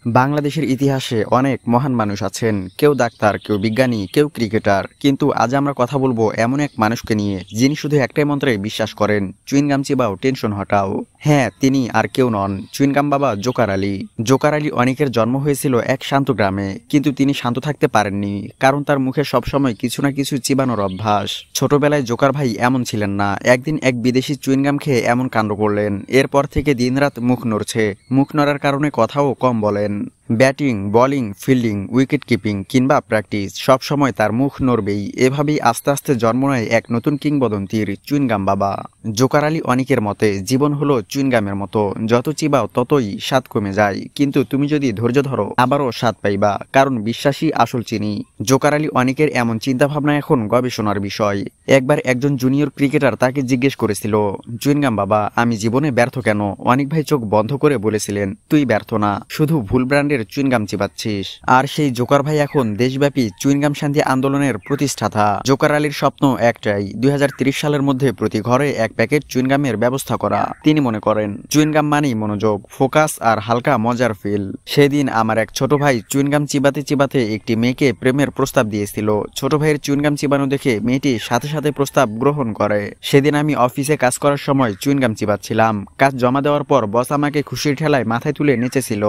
বাংলাদেশের ইতিহাসে অনেক মহান মানুষ আছেন, কেউ ডাক্তার, কেউ বিজ্ঞানী, কেউ ক্রিকেটার। কিন্তু আজ আমরা কথা বলবো এমন এক মানুষকে নিয়ে যিনি শুধু একটাই মন্ত্রে বিশ্বাস করেন, চুইনগাম চিবাও, টেনশন হটাও। হ্যাঁ, তিনি আর কেউ নন, চুইনগাম বাবা জোকার আলী। জোকার আলী অনেকের জন্ম হয়েছিল এক শান্ত গ্রামে, কিন্তু তিনি শান্ত থাকতে পারেননি, কারণ তার মুখে সবসময় কিছু না কিছু চিবানোর অভ্যাস। ছোটবেলায় জোকার ভাই এমন ছিলেন না, একদিন এক বিদেশি চুইনগাম খেয়ে এমন কাণ্ড করলেন। এরপর থেকে দিনরাত মুখ নড়ছে, মুখ নড়ার কারণে কথাও কম বলেন। Batting, bowling, fielding, wicket keeping কিংবা প্র্যাকটিস, সব সময় তার মুখ নড়বেই। এভাবেই আস্তে আস্তে জন্ম নেয় এক নতুন কিংবদন্তির, চুইনগাম বাবা। জোকার আলী অনেকের মতে জীবন হলো চুইনগামের মতো, যত চিবাও ততই স্বাদ কমে যায়, কিন্তু তুমি যদি ধৈর্য ধরো আবারও স্বাদ পাইবা, কারণ বিশ্বাসী আসল চিনি। জোকার আলী অনেকের এমন চিন্তাভাবনা এখন গবেষণার বিষয়। একবার একজন জুনিয়র ক্রিকেটার তাকে জিজ্ঞেস করেছিল, চুইনগাম বাবা, আমি জীবনে ব্যর্থ কেন? অনেক ভাই চোখ বন্ধ করে বলেছিলেন, তুই ব্যর্থ না, শুধু ভুল ব্র্যান্ডের চুইনগাম চিবাচ্ছিস। আর সেই জোকার ভাই এখন দেশব্যাপী চুইনগাম শান্তি আন্দোলনের প্রতিষ্ঠাতা। জোকার আলীর স্বপ্ন একটাই, 2030 সালের মধ্যে প্রতি ঘরে এক প্যাকেট চুইনগামের ব্যবস্থা করা। তিনি মনে করেন চুইনগাম মানেই মনোযোগ, ফোকাস আর হালকা মজার ফিল। সেদিন আমার এক ছোট ভাই চুইনগাম চিবাতে চিবাতে একটি মেয়েকে প্রেমের প্রস্তাব দিয়েছিল। ছোট ভাইয়ের চুইনগাম চিবানো দেখে মেয়েটি সাথে সাথে প্রস্তাব গ্রহণ করে। সেদিন আমি অফিসে কাজ করার সময় চুইনগাম চিবাচ্ছিলাম। কাজ জমা দেওয়ার পর বস আমাকে খুশির ঠেলায় মাথায় তুলে নেচেছিল।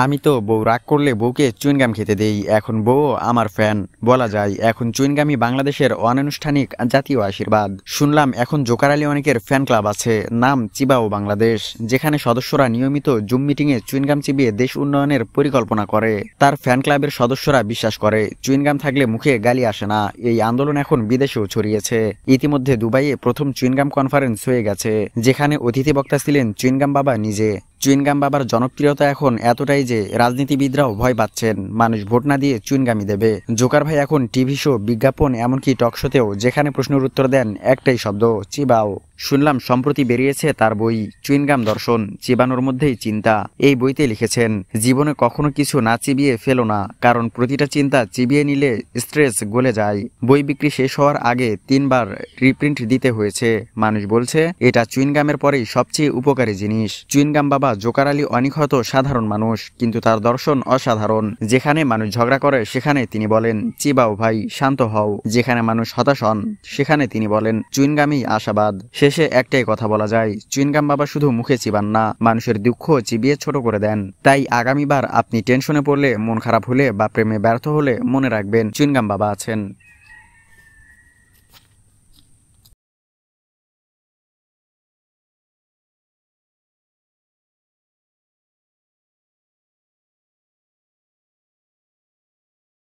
আমি তো বউ রাগ করলে বউকে চুইনগাম খেতে দেই, এখন বউ আমার ফ্যান বলা যায়। এখন চুইনগামই বাংলাদেশের অনানুষ্ঠানিক জাতীয় আশীর্বাদ। শুনলাম এখন জোকার আলী অনেকের ফ্যান ক্লাব আছে, নাম চিবাও বাংলাদেশ, যেখানে সদস্যরা নিয়মিত জুম মিটিংয়ে চুইনগাম চিবিয়ে দেশ উন্নয়নের পরিকল্পনা করে। তার ফ্যান ক্লাবের সদস্যরা বিশ্বাস করে চুইনগাম থাকলে মুখে গালি আসে না। এই আন্দোলন এখন বিদেশেও ছড়িয়েছে। ইতিমধ্যে দুবাইয়ে প্রথম চুইনগাম কনফারেন্স হয়ে গেছে, যেখানে অতিথি বক্তা ছিলেন চুইনগাম বাবা নিজে। চুইনগাম বাবার জনপ্রিয়তা এখন এতটাই যে রাজনীতিবিদরাও ভয় পাচ্ছেন, মানুষ ভোট না দিয়ে চুইনগামই দেবে। জোকার ভাই এখন টিভি শো, বিজ্ঞাপন, এমনকি টক শোতেও যেখানে প্রশ্নের উত্তর দেন একটাই শব্দ, চিবাও। শুনলাম সম্প্রতি বেরিয়েছে তার বই চুইনগাম দর্শন, চিবানোর মধ্যেই চিন্তা। এই বইতে লিখেছেন, জীবনে কখনো কিছু না চিবিয়ে ফেলো না, কারণ প্রতিটা চিন্তা চিবিয়ে নিলে স্ট্রেস গলে যায়। বই বিক্রি শেষ হওয়ার আগে 3 বার রিপ্রিন্ট দিতে হয়েছে। মানুষ বলছে এটা চুইনগামের পরেই সবচেয়ে উপকারী জিনিস। চুইনগাম বাবা জোকার আলী অনেক হয়তো সাধারণ মানুষ, কিন্তু তার দর্শন অসাধারণ। যেখানে মানুষ ঝগড়া করে সেখানে তিনি বলেন চিবাও ভাই, শান্ত হও। যেখানে মানুষ হতাশ হন সেখানে তিনি বলেন চুইনগামই আশাবাদ। শেষে একটাই কথা বলা যায়, চুইনগাম বাবা শুধু মুখে চিবান না, মানুষের দুঃখ চিবিয়ে ছোট করে দেন। তাই আগামীবার আপনি টেনশনে পড়লে, মন খারাপ হলে বা প্রেমে ব্যর্থ হলে মনে রাখবেন চুইনগাম বাবা আছেন।